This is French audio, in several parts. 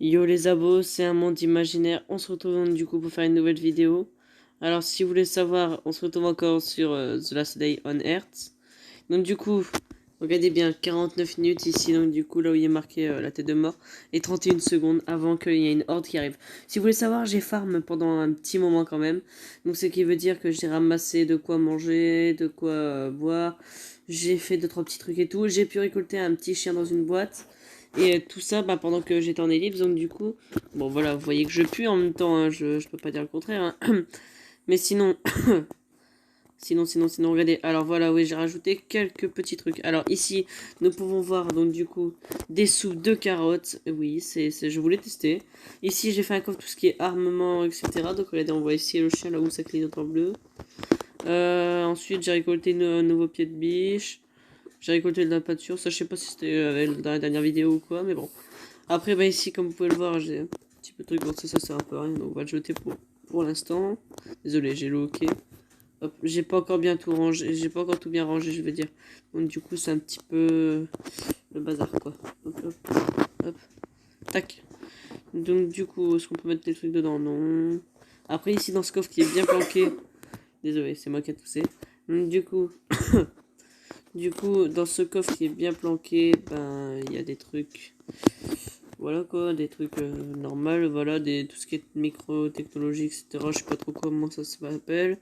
Yo les abos, c'est un monde imaginaire. On se retrouve donc, du coup pour faire une nouvelle vidéo. Alors si vous voulez savoir, on se retrouve encore sur The Last Day on Earth. Donc du coup, regardez bien, 49 minutes ici, donc du coup là où il est marqué la tête de mort, et 31 secondes avant qu'il y ait une horde qui arrive. Si vous voulez savoir, j'ai farm pendant un petit moment quand même. Donc ce qui veut dire que j'ai ramassé de quoi manger, de quoi boire. J'ai fait 2-3 petits trucs et tout. J'ai pu récolter un petit chien dans une boîte. Et tout ça pendant que j'étais en ellipse, donc du coup, bon voilà, vous voyez que je pue en même temps, hein, je peux pas dire le contraire. Hein. Mais sinon, sinon, regardez. Alors voilà, oui, j'ai rajouté quelques petits trucs. Alors ici, nous pouvons voir donc du coup des soupes de carottes. Oui, je voulais tester. Ici, j'ai fait un coffre tout ce qui est armement, etc. Donc regardez, on voit ici le chien là où ça clignote en bleu. Ensuite, j'ai récolté un nouveau pied de biche. J'ai récolté de la pâture. Ça, je sais pas si c'était dans la dernière vidéo ou quoi, mais bon. Après, ici, comme vous pouvez le voir, j'ai un petit peu de trucs. Bon, ça sert à peu à rien, donc on va le jeter pour l'instant. Désolé, j'ai loqué. Hop, j'ai pas encore bien tout rangé, j'ai pas encore tout bien rangé, je veux dire. Donc du coup, c'est un petit peu le bazar, quoi. Hop, tac. Donc du coup, est-ce qu'on peut mettre des trucs dedans? Non. Après, ici, dans ce coffre qui est bien planqué, désolé, c'est moi qui ai toussé. Donc du coup, dans ce coffre qui est bien planqué, il y a des trucs. Voilà quoi, des trucs normaux, voilà, tout ce qui est micro-technologie, etc. Je sais pas trop comment ça s'appelle.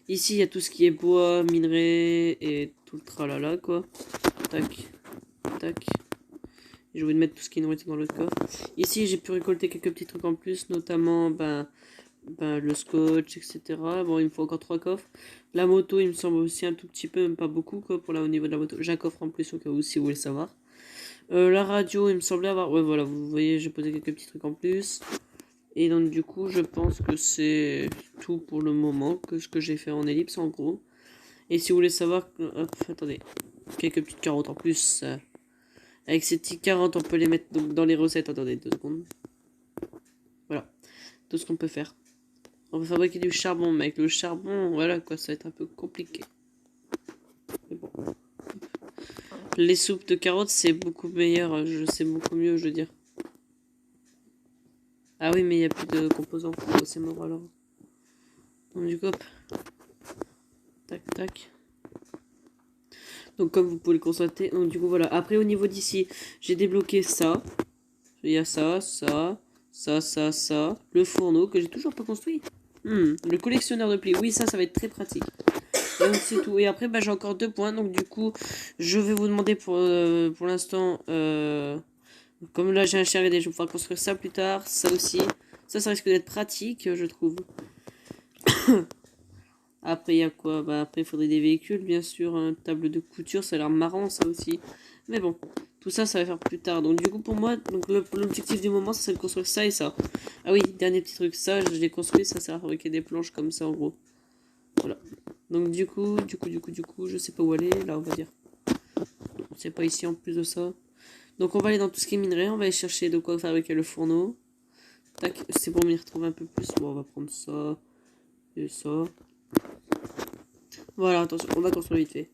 Ici, il y a tout ce qui est bois, minerai et tout le tralala quoi. Tac, tac. Je vais mettre tout ce qui est nourriture dans le coffre. Ici, j'ai pu récolter quelques petits trucs en plus, notamment le scotch, etc. Bon, il me faut encore 3 coffres. La moto, il me semble aussi un tout petit peu, même pas beaucoup quoi, pour là au niveau de la moto. J'ai un coffre en plus au cas où si vous voulez savoir. La radio, il me semblait avoir. Ouais, voilà, vous voyez, j'ai posé quelques petits trucs en plus. Et donc, du coup, je pense que c'est tout pour le moment, que ce que j'ai fait en ellipse, en gros. Et si vous voulez savoir. Hop, attendez. Quelques petites carottes en plus. Avec ces petites carottes, on peut les mettre donc, dans les recettes. Attendez, 2 secondes. Voilà. Tout ce qu'on peut faire. On peut fabriquer du charbon, mais avec le charbon, voilà quoi, ça va être un peu compliqué. Mais bon. Les soupes de carottes, c'est beaucoup meilleur, c'est beaucoup mieux, je veux dire. Ah oui, mais il n'y a plus de composants. Oh, c'est mort alors. Donc, du coup, hop. Tac, tac. Donc, comme vous pouvez le constater, donc, du coup, voilà. Après, au niveau d'ici, j'ai débloqué ça. Il y a ça. Le fourneau que j'ai toujours pas construit. Le collectionneur de plis. Oui, ça va être très pratique. Et donc, c'est tout. Et après, j'ai encore 2 points. Donc, du coup, je vais vous demander pour l'instant. Comme là, j'ai un chien, regardez, je vais pouvoir construire ça plus tard. Ça aussi. Ça risque d'être pratique, je trouve. Après, il y a quoi? Après, il faudrait des véhicules, bien sûr. Une table de couture, ça a l'air marrant, ça aussi. Mais bon, tout ça, ça va faire plus tard. Donc, du coup, pour moi, l'objectif du moment, c'est de construire ça et ça. Ah oui, dernier petit truc, ça, je l'ai construit, ça sert à fabriquer des planches comme ça, en gros. Voilà. Donc, du coup, je sais pas où aller, là, on va dire. C'est pas ici, en plus de ça. Donc, on va aller dans tout ce qui est minerai, on va aller chercher de quoi fabriquer le fourneau. Tac, c'est pour m'y retrouver un peu plus. Bon, on va prendre ça et ça. Voilà, attention, on va construire vite fait.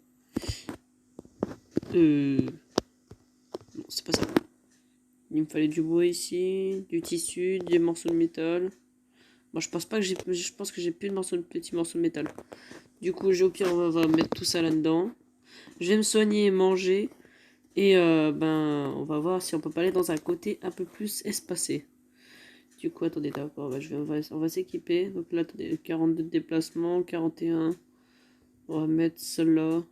Non, c'est pas ça. Il me fallait du bois ici, du tissu, des morceaux de métal. Bon, je pense pas que je pense que j'ai plus de petits morceaux de métal. Du coup, au pire, on va mettre tout ça là-dedans. Je vais me soigner et manger. Et on va voir si on peut pas aller dans un côté un peu plus espacé. Du coup, attendez, d'accord, on va s'équiper. Donc là, attendez, 42 de déplacement, 41. On va mettre celle-là.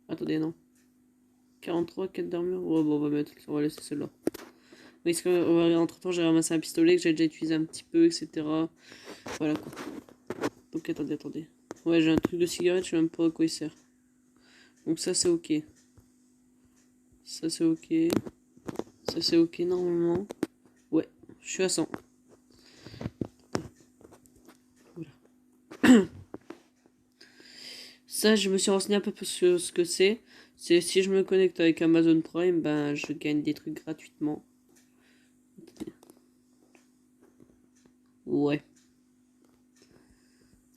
Attendez, non. 43, 4 d'armure. Oh, bon, on va laisser celle-là. Oui, parce que entre temps, j'ai ramassé un pistolet que j'ai déjà utilisé un petit peu, etc. Voilà quoi. Donc attendez. Ouais, j'ai un truc de cigarette, je sais même pas à quoi il sert. Donc ça, c'est ok. Ça, c'est ok. Ça, c'est ok normalement. Ouais, je suis à 100. Voilà. Ça, je me suis renseigné un peu sur ce que c'est. C'est si je me connecte avec Amazon Prime, je gagne des trucs gratuitement. Ouais.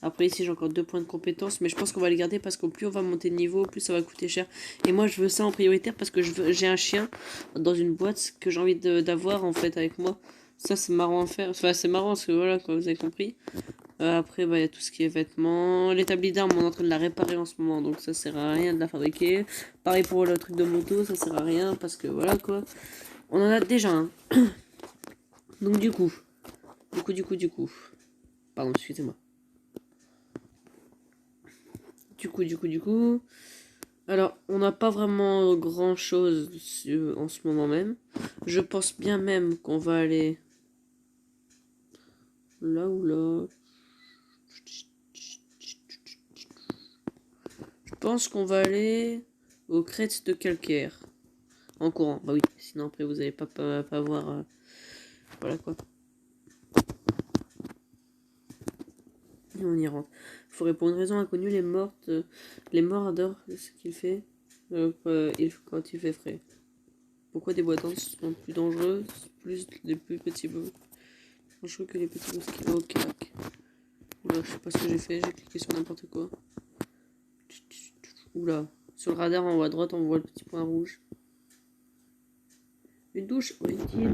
Après ici j'ai encore 2 points de compétence, mais je pense qu'on va les garder parce que plus on va monter de niveau, plus ça va coûter cher. Et moi je veux ça en prioritaire parce que j'ai un chien dans une boîte que j'ai envie d'avoir en fait avec moi. Ça c'est marrant à faire, enfin c'est marrant parce que voilà quoi, vous avez compris. Après bah il y a tout ce qui est vêtements. L'établi d'armes on est en train de la réparer en ce moment, donc ça sert à rien de la fabriquer. Pareil pour le truc de moto, ça sert à rien parce que voilà quoi. On en a déjà un. Donc du coup. Pardon, excusez-moi. Du coup. Alors, on n'a pas vraiment grand chose en ce moment même. Je pense bien même qu'on va aller là ou là. Je pense qu'on va aller aux crêtes de calcaire. En courant, bah oui, sinon après vous n'allez pas voir. Voilà quoi. Et on y rentre. Forêt pour une raison inconnue, les morts adorent ce qu'il fait quand il fait frais. Pourquoi des bois denses sont plus dangereux, plus les plus petits bouts dangereux que les petits mosquitoes. Ok, ok. Oula, je sais pas ce que j'ai fait, j'ai cliqué sur n'importe quoi. Oula, sur le radar en haut à droite, on voit le petit point rouge. Une douche, où est-il?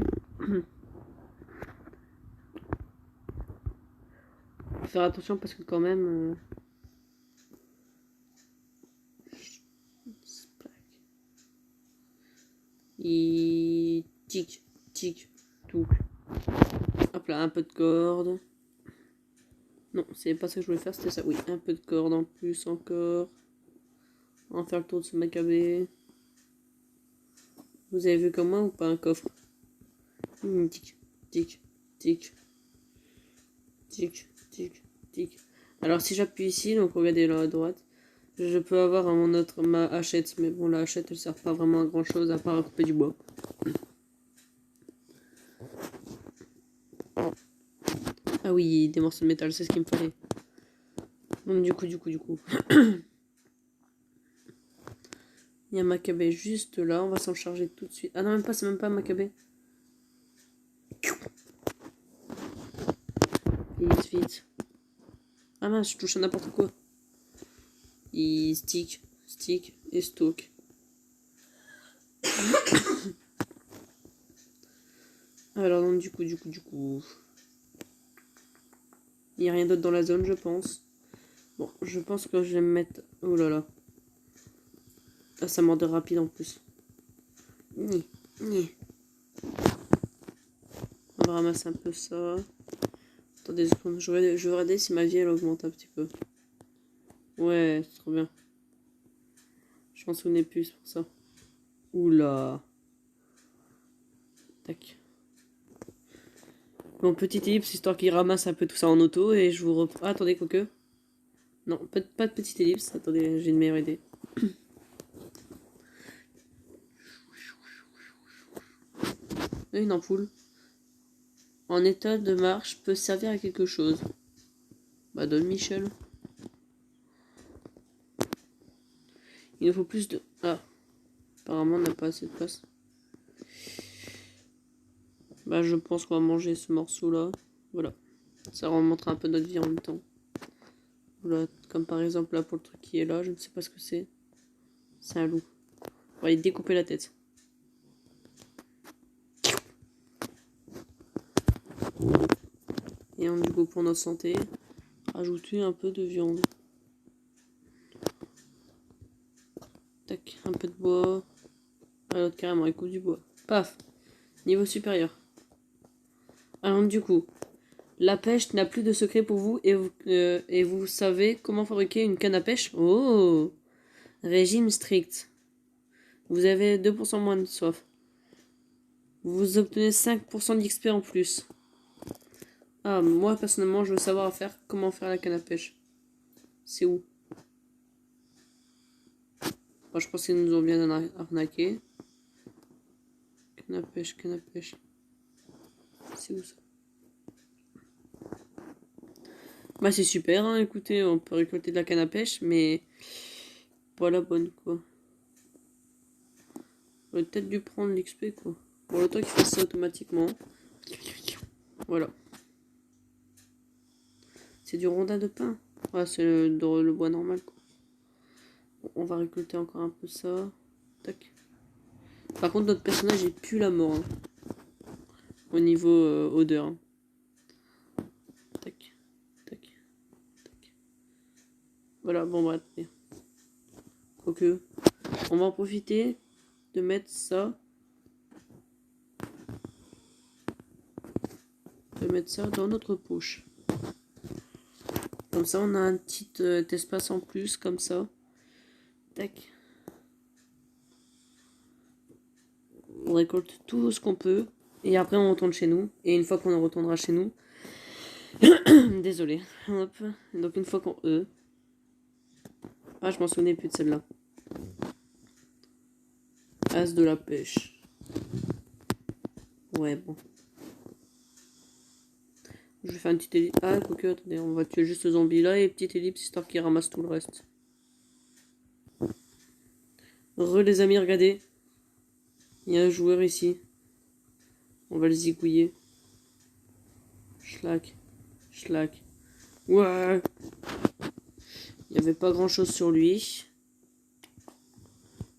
Faut faire attention parce que quand même. Il tic, tic, tout. Hop là, un peu de corde. Non, c'est pas ça que je voulais faire, c'était ça. Oui, un peu de corde en plus encore. On va faire le tour de ce macabé. Vous avez vu comme moi ou pas un coffre? Tic, tic, tic, tic, tic, tic. Alors si j'appuie ici, donc regardez là à droite, je peux avoir ma hachette, mais bon la hachette elle sert pas vraiment à grand chose à part à couper du bois. Ah oui, des morceaux de métal, c'est ce qu'il me fallait. Donc du coup. Il y a Macabé juste là, on va s'en charger tout de suite. Ah non, même pas, c'est même pas Macabé. Vite. Ah mince, je touche à n'importe quoi. Il stick et stock. Alors donc du coup. Il n'y a rien d'autre dans la zone, je pense. Bon, je pense que je vais me mettre... Oh là là. Ah, ça mord de rapide en plus. Ni. On va ramasser un peu ça. Attendez une seconde, je vais regarder si ma vie elle augmente un petit peu. Ouais, c'est trop bien. Je m'en souvenais plus pour ça. Oula. Tac. Bon, petite ellipse, histoire qu'il ramasse un peu tout ça en auto et je vous reprends. Ah, attendez, quoique. Non, pas de petite ellipse. Attendez, j'ai une meilleure idée. Une ampoule. En état de marche peut servir à quelque chose. Bah, donne Michel. Il nous faut plus de... Ah. Apparemment, on n'a pas assez de place. Bah, je pense qu'on va manger ce morceau-là. Voilà. Ça remontera un peu notre vie en même temps. Voilà. Comme par exemple, là, pour le truc qui est là, je ne sais pas ce que c'est. C'est un loup. On va aller découper la tête. Et du coup, pour notre santé, rajouter un peu de viande. Tac, un peu de bois. Ah, l'autre carrément, il coupe du bois. Paf. Niveau supérieur. Alors du coup, la pêche n'a plus de secret pour vous et vous savez comment fabriquer une canne à pêche. Oh. Régime strict. Vous avez 2% moins de soif. Vous obtenez 5% d'XP en plus. Ah, moi personnellement, je veux savoir comment faire la canne à pêche. C'est où? Moi, je pense qu'ils nous ont bien arnaqué. Canne à pêche. C'est où ça? Bah c'est super, hein, écoutez, on peut récolter de la canne à pêche, mais pas la bonne, quoi. J'aurais peut-être dû prendre l'XP, quoi. Pour le temps qu'il fasse ça automatiquement. Voilà. C'est du rondin de pain. Ouais, c'est le bois normal, quoi. Bon, on va récolter encore un peu ça. Tac. Par contre, notre personnage est plus la mort. Hein, au niveau odeur. Hein. Tac. Tac. Tac. Voilà, bon, bref. Ok. On va en profiter de mettre ça. De mettre ça dans notre poche. Comme ça, on a un petit espace en plus, comme ça. Tac. On récolte tout ce qu'on peut. Et après, on retourne chez nous. Et une fois qu'on retournera chez nous... Désolé. Hop. Donc, une fois qu'on... Ah, je m'en souvenais plus de celle-là. As de la pêche. Ouais, bon. Je vais faire une petite ellipse. Ah, quoique, attendez, on va tuer juste ce zombie là et petite ellipse histoire qu'il ramasse tout le reste. Les amis, regardez. Il y a un joueur ici. On va le zigouiller. Schlack. Schlack. Ouais. Il n'y avait pas grand chose sur lui.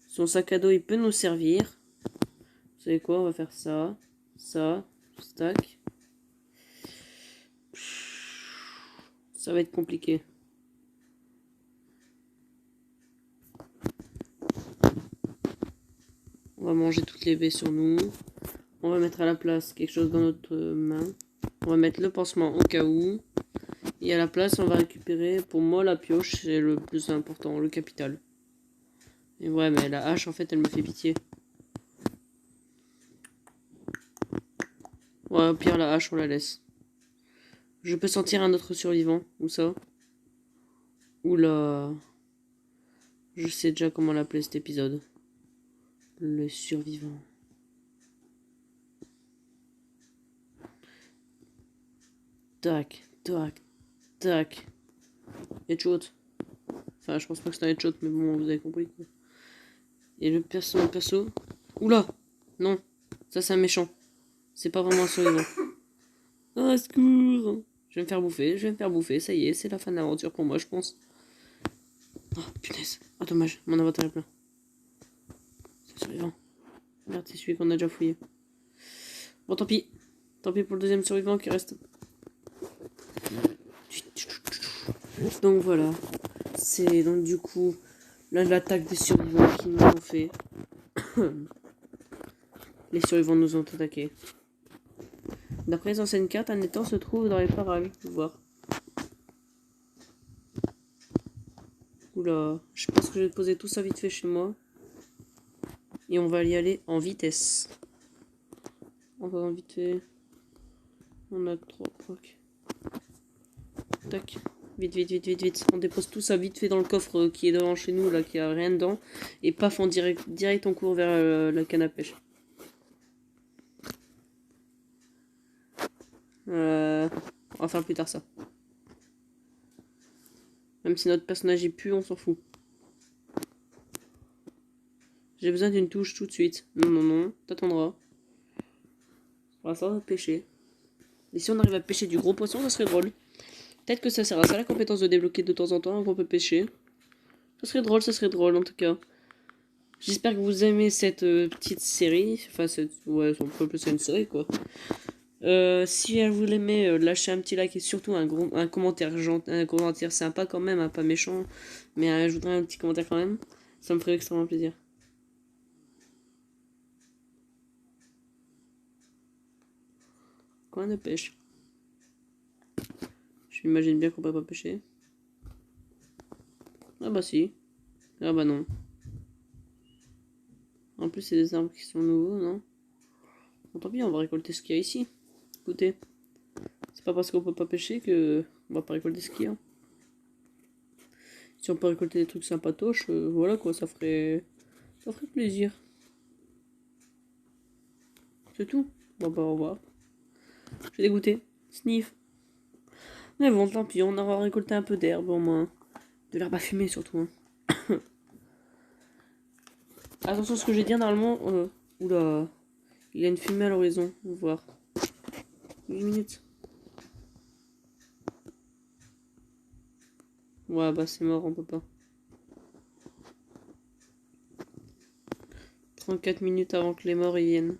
Son sac à dos, il peut nous servir. Vous savez quoi? On va faire ça. Ça. Stack. Ça va être compliqué. On va manger toutes les baies sur nous. On va mettre à la place quelque chose dans notre main. On va mettre le pansement au cas où. Et à la place, on va récupérer, pour moi, la pioche, c'est le plus important, le capital. Et ouais, mais la hache, en fait, elle me fait pitié. Ouais, au pire, la hache, on la laisse. Je peux sentir un autre survivant. Où ça? Oula. Je sais déjà comment l'appeler cet épisode. Le survivant. Tac, tac, tac. Headshot. Enfin, je pense pas que c'est un headshot, mais bon, vous avez compris. Quoi. Et le perso. Oula! Non, ça c'est un méchant. C'est pas vraiment un survivant. Ah, secours! Je vais me faire bouffer, je vais me faire bouffer, ça y est, c'est la fin de l'aventure pour moi, je pense. Oh, punaise. Ah, dommage, mon inventaire est plein. C'est survivant. Merde, c'est celui qu'on a déjà fouillé. Bon, tant pis. Tant pis pour le deuxième survivant qui reste. Donc voilà. C'est donc du coup l'attaque des survivants qui nous ont fait. Les survivants nous ont attaqués. D'après les anciennes cartes, un étang se trouve dans les parages. Voir. Oula. Je pense que je vais poser tout ça vite fait chez moi. Et on va y aller en vitesse. On va en vite fait. On a 3 procs. Tac. Vite, vite, vite, vite, vite. On dépose tout ça vite fait dans le coffre qui est devant chez nous, là, qui a rien dedans. Et paf, on direct on court vers la canne à pêche. On va faire plus tard ça. Même si notre personnage est pu, on s'en fout. J'ai besoin d'une touche tout de suite. Non, non, non, t'attendras. Pour l'instant, on va pêcher. Et si on arrive à pêcher du gros poisson, ça serait drôle. Peut-être que ça sert à ça la compétence de débloquer de temps en temps qu'on peut pêcher. Ça serait drôle en tout cas. J'espère que vous aimez cette petite série. Enfin, ouais, on peut appeler ça une série quoi. Si vous l'aimez, lâchez un petit like et surtout un commentaire gentil, un commentaire sympa quand même, hein, pas méchant. Mais je voudrais un petit commentaire quand même. Ça me ferait extrêmement plaisir. Coin de pêche. Je m'imagine bien qu'on peut pas pêcher. Ah bah si. Ah bah non. En plus, c'est des arbres qui sont nouveaux, non? Bon, tant pis, on va récolter ce qu'il y a ici. Écoutez, c'est pas parce qu'on peut pas pêcher que on va pas récolter ce qu'il y a. Si on peut récolter des trucs sympatoches, voilà quoi, ça ferait plaisir. C'est tout. Bon bah au revoir. Je suis dégoûté. Sniff. Mais bon, tant pis, on aura récolté un peu d'herbe au moins. De l'herbe à fumer surtout. Hein. Attention à ce que je vais dire normalement. Oula. Il y a une fumée à l'horizon. On va voir. 8 minutes. Ouais, bah c'est mort, on peut pas. 34 minutes avant que les morts y viennent.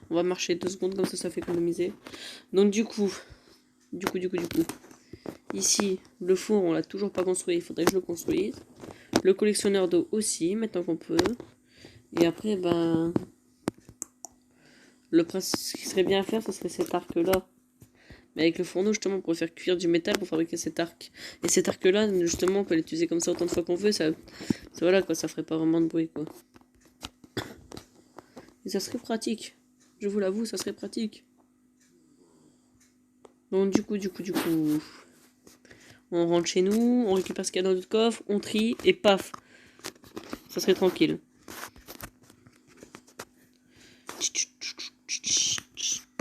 On va marcher 2 secondes, comme ça fait économiser. Donc du coup. Ici, le four, on l'a toujours pas construit, il faudrait que je le construise. Le collectionneur d'eau aussi, maintenant qu'on peut. Et après, ben... ce qui serait bien à faire, ce serait cet arc-là. Mais avec le fourneau, justement, on pourrait faire cuire du métal pour fabriquer cet arc. Et cet arc-là, justement, on peut l'utiliser comme ça autant de fois qu'on veut. Ça, voilà, quoi, ça ferait pas vraiment de bruit, quoi. Et ça serait pratique. Je vous l'avoue, ça serait pratique. Donc, du coup... On rentre chez nous, on récupère ce qu'il y a dans notre coffre, on trie, et paf. Ça serait tranquille.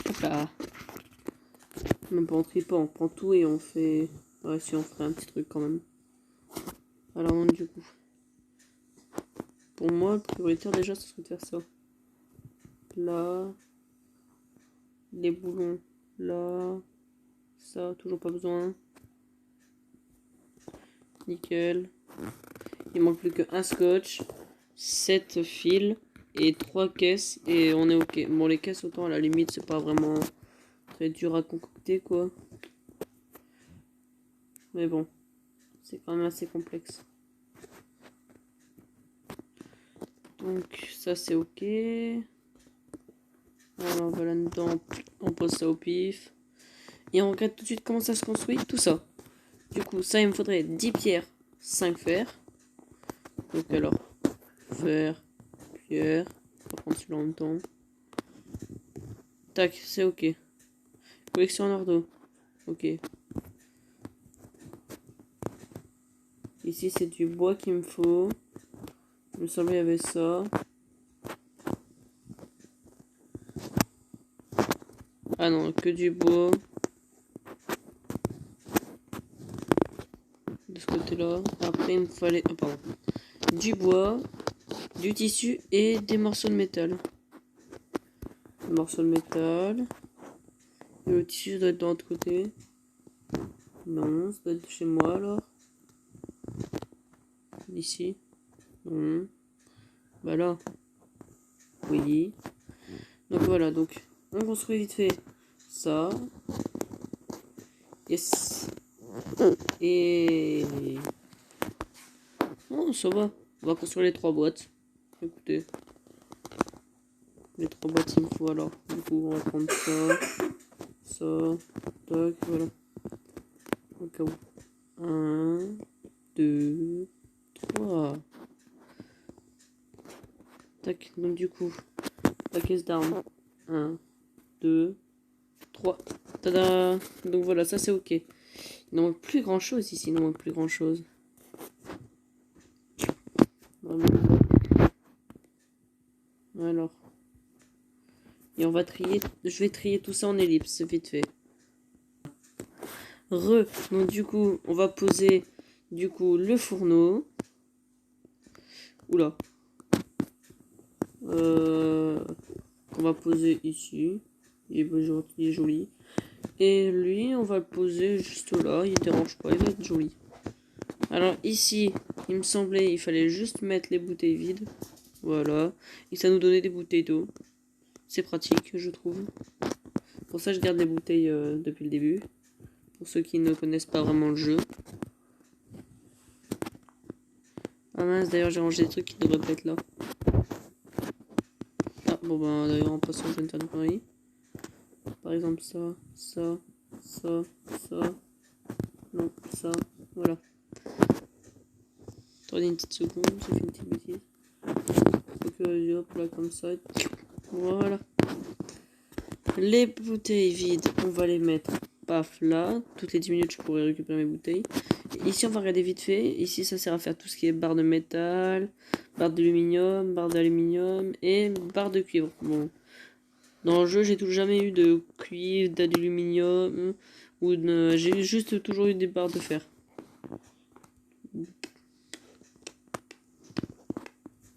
Hop là. Même pas on trie pas, on prend tout et on fait... Ouais, si on ferait un petit truc quand même. Alors non, du coup. Pour moi, le prioritaire déjà, ce serait de faire ça. Là. Les boulons. Là. Ça, toujours pas besoin. Nickel. Il manque plus qu'un scotch, 7 fils et 3 caisses et on est ok. Bon, les caisses, autant à la limite, c'est pas vraiment très dur à concocter, quoi. Mais bon, c'est quand même assez complexe. Donc, ça c'est ok. Alors, on va là-dedans, on pose ça au pif. Et on regarde tout de suite comment ça se construit, tout ça. Du coup, ça, il me faudrait 10 pierres, 5 fers. Donc alors, fer, pierre. On va prendre celui-là en même temps. Tac, c'est ok. Collection d'eau. Ok. Ici, c'est du bois qu'il me faut. Il me semblait qu'il y avait ça. Ah non, que du bois. De ce côté-là. Après, il me fallait... Oh, pardon. Du bois, du tissu et des morceaux de métal. Des morceaux de métal. Et le tissu doit être de l'autre côté. Non, ça doit être chez moi alors. Ici. Non. Bah là. Oui. Donc voilà, donc on construit vite fait ça. Yes. Et... Oh, ça va. On va construire les 3 boîtes. Écoutez. Les 3 boîtes, il me faut alors. Du coup, on va prendre ça. Ça. Tac, voilà. Au cas où. 1, 2, 3. Tac, donc du coup, la caisse d'armes. 1, 2, 3. Tada! Donc voilà, ça c'est ok. Il ne manque plus grand chose ici, il ne manque plus grand chose. Alors. Et on va trier, je vais trier tout ça en ellipse, vite fait. Donc du coup, on va poser du coup le fourneau. Oula. On va poser ici. Il est joli. Et lui, on va le poser juste là. Il dérange pas, il va être joli. Alors ici, il me semblait, il fallait juste mettre les bouteilles vides. Voilà. Et ça nous donnait des bouteilles d'eau. C'est pratique, je trouve. Pour ça, je garde les bouteilles depuis le début. Pour ceux qui ne connaissent pas vraiment le jeu. Ah mince, d'ailleurs, j'ai rangé des trucs qui devraient pas être là. Ah, bon ben, d'ailleurs, en passant, je viens de faire du pareil. Par exemple, ça, ça, ça, ça. Non, ça, voilà. Attendez une petite seconde, j'ai fait une petite bêtise. Donc, hop, là, comme ça. Voilà. Les bouteilles vides, on va les mettre, paf, là. Toutes les 10 minutes, je pourrais récupérer mes bouteilles. Et ici, on va regarder vite fait. Ici, ça sert à faire tout ce qui est barre de métal, barre d'aluminium et barre de cuivre. Bon. Dans le jeu, j'ai jamais eu de cuivre, d'aluminium, ou de... J'ai juste toujours eu des barres de fer.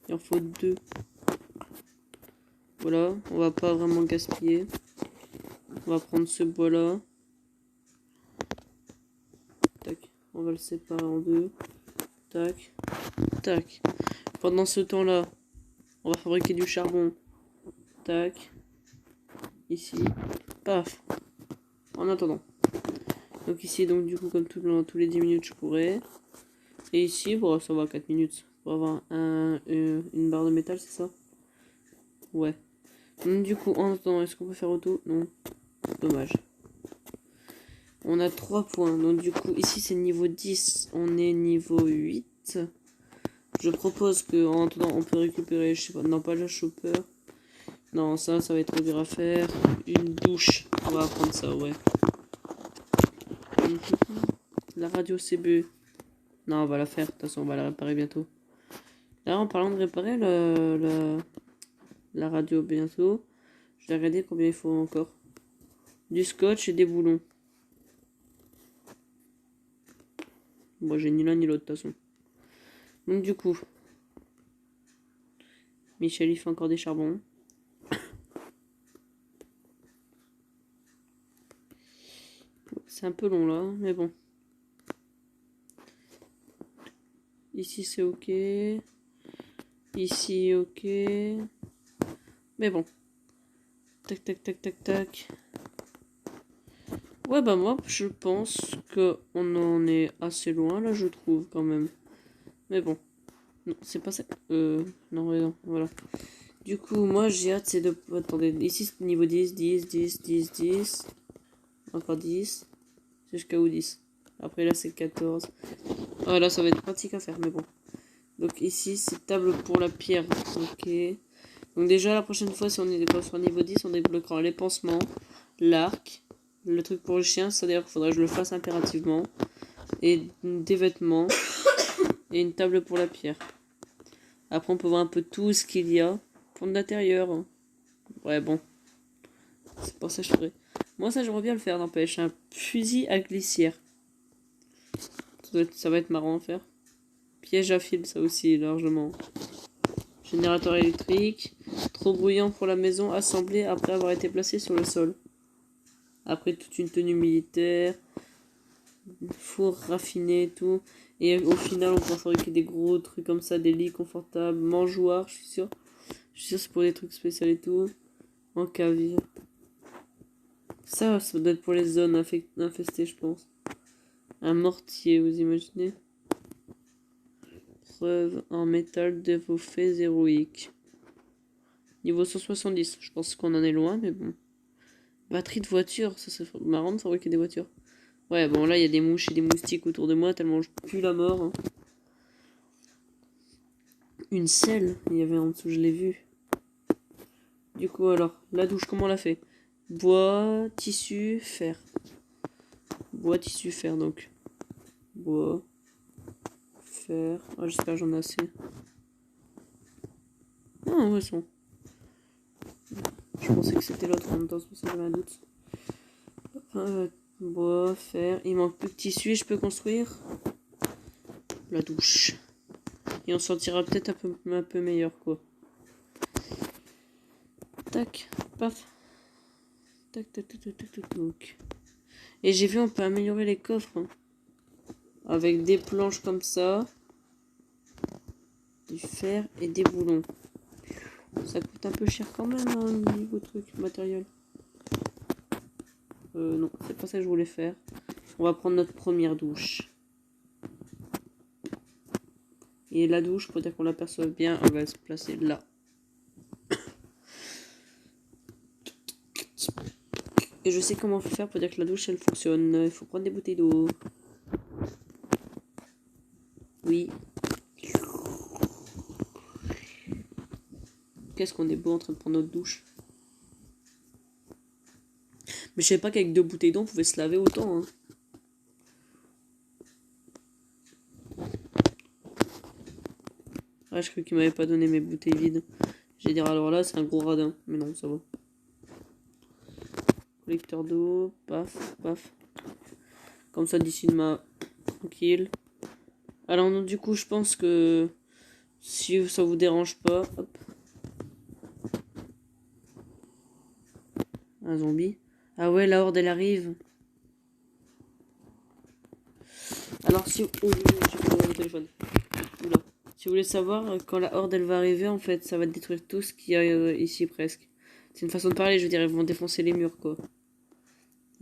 Il en faut 2. Voilà, on va pas vraiment gaspiller. On va prendre ce bois là. Tac, on va le séparer en 2. Tac. Tac. Pendant ce temps-là, on va fabriquer du charbon. Tac. Ici. Paf. En attendant. Donc ici, donc du coup, comme tous les 10 minutes, je pourrais. Et ici, bon, ça va, 4 minutes. Pour avoir une barre de métal, c'est ça? Ouais. Donc du coup, en attendant, est-ce qu'on peut faire auto? Non. Dommage. On a 3 points. Donc du coup, ici, c'est niveau 10. On est niveau 8. Je propose que en attendant, on peut récupérer, je sais pas, non, pas le chopper. Non, ça va être trop dur à faire. Une douche. On va apprendre ça, ouais. La radio CB. Non, on va la faire. De toute façon, on va la réparer bientôt. Là, en parlant de réparer la radio bientôt, je vais regarder combien il faut encore. Du scotch et des boulons. Moi, j'ai ni l'un ni l'autre, de toute façon. Donc, du coup, Michel, il fait encore des charbons. C'est un peu long, là, mais bon. Ici, c'est ok. Ici, ok. Mais bon. Tac, tac, tac, tac, tac. Ouais, bah moi, je pense que on en est assez loin, là, je trouve, quand même. Mais bon. Non, c'est pas ça. Non, ouais, non, voilà. Du coup, moi, j'ai hâte, c'est de... Attendez, ici, c'est niveau 10, 10, 10, 10, 10. Encore 10. Jusqu'à où 10? Après, là, c'est 14. Ah, là, ça va être pratique à faire, mais bon. Donc, ici, c'est table pour la pierre. Ok. Donc, déjà, la prochaine fois, si on est sur niveau 10, on débloquera les pansements, l'arc, le truc pour le chien. Ça, d'ailleurs, il faudrait que je le fasse impérativement. Et des vêtements. Et une table pour la pierre. Après, on peut voir un peu tout ce qu'il y a. Pour l'intérieur. Ouais, bon. C'est pour ça que je ferais. Moi, ça, j'aimerais bien le faire, n'empêche. Un fusil à glissière. Ça va être marrant à faire. Piège à fil, ça aussi, largement. Générateur électrique. Trop bruyant pour la maison, assemblé après avoir été placé sur le sol. Après toute une tenue militaire. Four raffiné et tout. Et au final, on peut fabriquer des gros trucs comme ça, des lits confortables, mangeoires, je suis sûr. Je suis sûr que c'est pour des trucs spéciaux et tout. En cavire. Ça doit être pour les zones infestées, je pense. Un mortier, vous imaginez? Preuve en métal de vos faits héroïques. Niveau 170, je pense qu'on en est loin, mais bon. Batterie de voiture, ça serait marrant de fabriquer des voitures. Ouais, bon, là, il y a des mouches et des moustiques autour de moi, tellement je pue la mort. Hein. Une selle, il y avait en dessous, je l'ai vu. Du coup, alors, la douche, comment on l'a fait? Bois, tissu, fer. Bois, tissu, fer, donc. Bois, fer. Ah, j'espère que j'en ai assez. Ah, ouais, c'est bon. Je pensais que c'était l'autre en même temps, c'est pour ça que j'avais un doute. Bois, fer. Il manque plus de tissu et je peux construire la douche. Et on sortira peut-être un peu meilleur, quoi. Tac, paf. Tac, tac, tac, tac, tac, tac, tac. Et j'ai vu, on peut améliorer les coffres. Hein. Avec des planches comme ça. Du fer et des boulons. Ça coûte un peu cher quand même, hein, niveau truc, matériel. Non, c'est pas ça que je voulais faire. On va prendre notre première douche. Et la douche, pour dire qu'on l'aperçoive bien, on va se placer là. Et je sais comment faire pour dire que la douche, elle fonctionne. Il faut prendre des bouteilles d'eau. Oui. Qu'est-ce qu'on est beau en train de prendre notre douche. Mais je savais pas qu'avec 2 bouteilles d'eau, on pouvait se laver autant. Hein. Ah, je crois qu'il m'avait pas donné mes bouteilles vides. J'ai dit, alors là, c'est un gros radin. Mais non, ça va. Collecteur d'eau, paf, paf. Comme ça, d'ici demain, tranquille. Alors, donc, du coup, je pense que si ça vous dérange pas, hop. Un zombie. Ah ouais, la horde, elle arrive. Alors si... Oh, j'ai pris mon téléphone. Oula. Si vous voulez savoir, quand la horde elle va arriver, en fait, ça va détruire tout ce qu'il y a ici presque. C'est une façon de parler, je veux dire, ils vont défoncer les murs, quoi.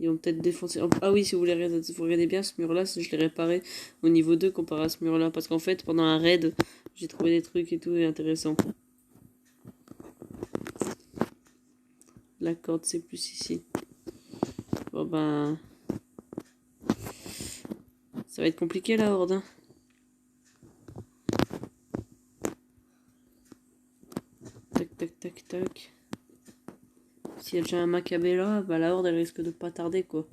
Ils vont peut-être défoncer... Ah oui, si vous voulez vous regardez bien, ce mur-là, je l'ai réparé au niveau 2 comparé à ce mur-là. Parce qu'en fait, pendant un raid, j'ai trouvé des trucs et tout intéressants. La corde, c'est plus ici. Bon ben... Ça va être compliqué, la horde, hein. Tac, tac, tac, tac. S'il y a déjà un Maccabée là, bah la horde, elle risque de pas tarder, quoi.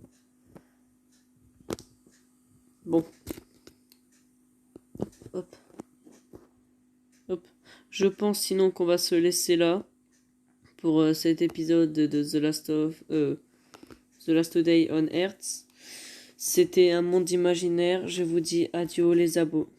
Bon. Hop. Hop. Je pense sinon qu'on va se laisser là pour cet épisode de The Last Day on Earth. C'était un monde imaginaire. Je vous dis adieu les abos.